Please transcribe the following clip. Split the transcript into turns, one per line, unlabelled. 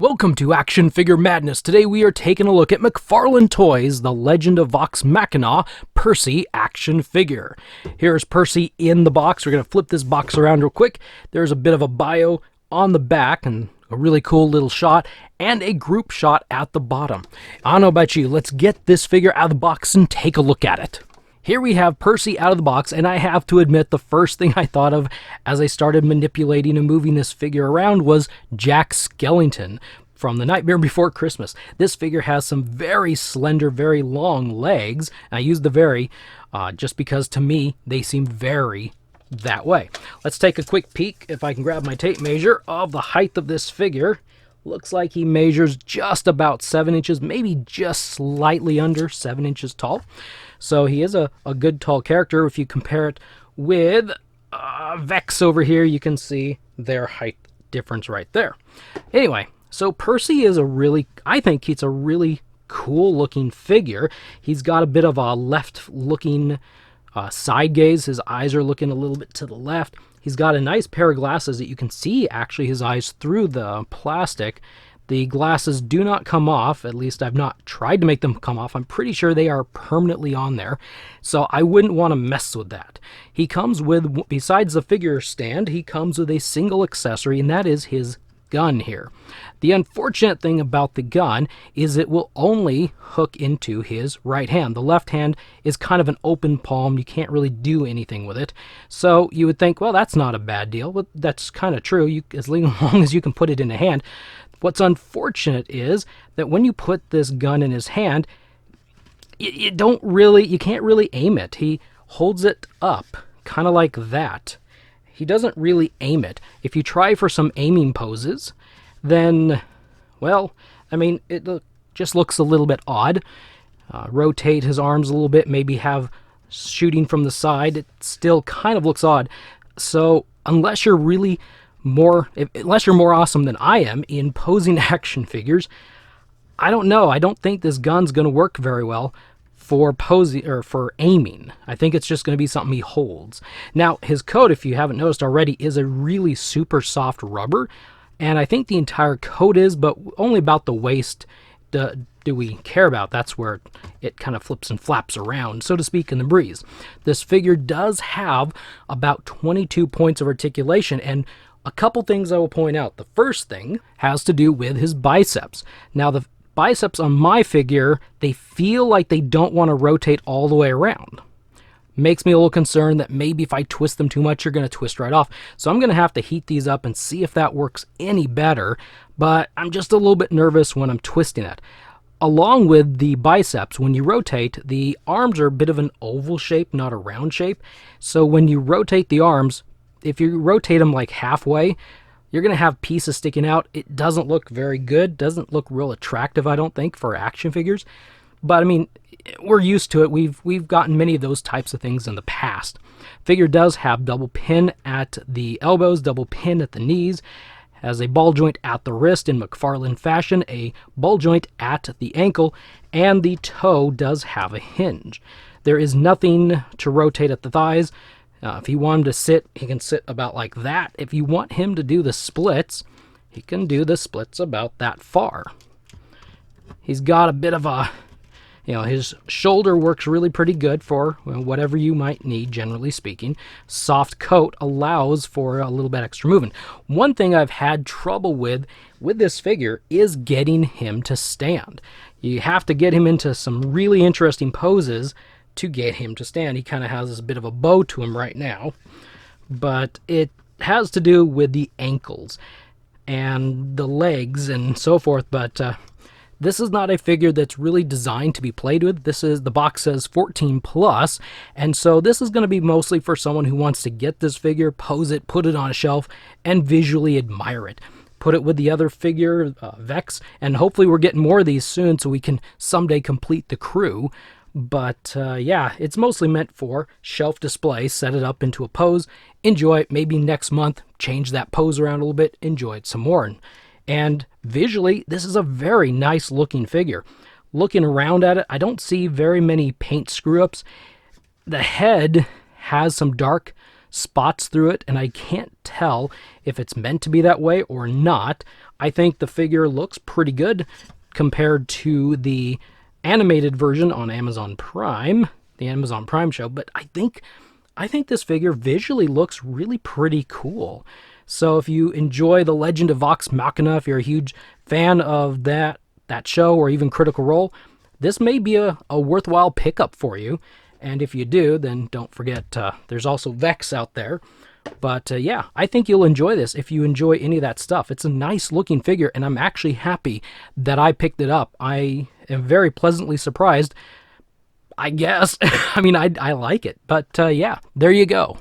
Welcome to Action Figure Madness. Today we are taking a look at McFarlane Toys, The Legend of Vox Machina, Percy action figure. Here's Percy in the box. We're going to flip this box around real quick. There's a bit of a bio on the back and a really cool little shot and a group shot at the bottom. I don't know about you, let's get this figure out of the box and take a look at it. Here we have Percy out of the box, and I have to admit the first thing I thought of as I started manipulating and moving this figure around was Jack Skellington from The Nightmare Before Christmas. This figure has some very slender, very long legs. I use the very just because to me they seem very that way. Let's take a quick peek, if I can grab my tape measure, of the height of this figure. Looks like he measures just about 7 inches, maybe just slightly under 7 inches tall. So he is a good tall character. If you compare it with Vex over here, you can see their height difference right there. Anyway, so Percy is I think he's a really cool looking figure. He's got a bit of a left looking side gaze. His eyes are looking a little bit to the left. He's got a nice pair of glasses that you can see actually his eyes through the plastic. The glasses do not come off, at least I've not tried to make them come off. I'm pretty sure they are permanently on there, so I wouldn't want to mess with that. He comes with, besides the figure stand, he comes with a single accessory, and that is his gun here. The unfortunate thing about the gun is it will only hook into his right hand. The left hand is kind of an open palm. You can't really do anything with it. So you would think, well, that's not a bad deal. But that's kind of true. As long as you can put it in a hand. What's unfortunate is that when you put this gun in his hand, you can't really aim it. He holds it up kind of like that. He doesn't really aim it. If you try for some aiming poses, then, well, I mean, just looks a little bit odd. Rotate his arms a little bit, maybe have shooting from the side. It still kind of looks odd. So unless you're more awesome than I am in posing action figures, I don't know. I don't think this gun's going to work very well for posing or for aiming. I think it's just going to be something he holds. Now, his coat, if you haven't noticed already, is a really super soft rubber, and I think the entire coat is, but only about the waist do we care about. That's where it kind of flips and flaps around, so to speak, in the breeze. This figure does have about 22 points of articulation, and a couple things I will point out. The first thing has to do with his biceps. Now, the biceps on my figure, they feel like they don't want to rotate all the way around. Makes me a little concerned that maybe if I twist them too much, you're going to twist right off. So I'm going to have to heat these up and see if that works any better, but I'm just a little bit nervous when I'm twisting it. Along with the biceps, when you rotate, the arms are a bit of an oval shape, not a round shape. So when you rotate the arms, if you rotate them like halfway, you're going to have pieces sticking out. It doesn't look very good. Doesn't look real attractive, I don't think, for action figures. But, I mean, we're used to it. We've gotten many of those types of things in the past. Figure does have double pin at the elbows, double pin at the knees, has a ball joint at the wrist in McFarlane fashion, a ball joint at the ankle, and the toe does have a hinge. There is nothing to rotate at the thighs. If you want him to sit, he can sit about like that. If you want him to do the splits, he can do the splits about that far. He's got a bit of a, his shoulder works really pretty good for whatever you might need, generally speaking. Soft coat allows for a little bit extra movement. One thing I've had trouble with this figure is getting him to stand. You have to get him into some really interesting poses to get him to stand. He kind of has this bit of a bow to him right now, but it has to do with the ankles and the legs and so forth. But this is not a figure that's really designed to be played with. The box says 14 plus, and so this is going to be mostly for someone who wants to get this figure, pose it, put it on a shelf, and visually admire it. Put it with the other figure, Vex, and hopefully we're getting more of these soon so we can someday complete the crew. But yeah, it's mostly meant for shelf display. Set it up into a pose, enjoy it. Maybe next month, change that pose around a little bit, enjoy it some more. And visually, this is a very nice looking figure. Looking around at it, I don't see very many paint screw-ups. The head has some dark spots through it, and I can't tell if it's meant to be that way or not. I think the figure looks pretty good compared to the animated version on Amazon Prime, the Amazon Prime show, but I think this figure visually looks really pretty cool. So if you enjoy The Legend of Vox Machina, if you're a huge fan of that show or even Critical Role, this may be a worthwhile pickup for you. And if you do, then don't forget there's also Vex out there. But yeah, I think you'll enjoy this if you enjoy any of that stuff. It's a nice looking figure, and I'm actually happy that I picked it up. I am very pleasantly surprised, I guess. I mean, I like it. But yeah, there you go.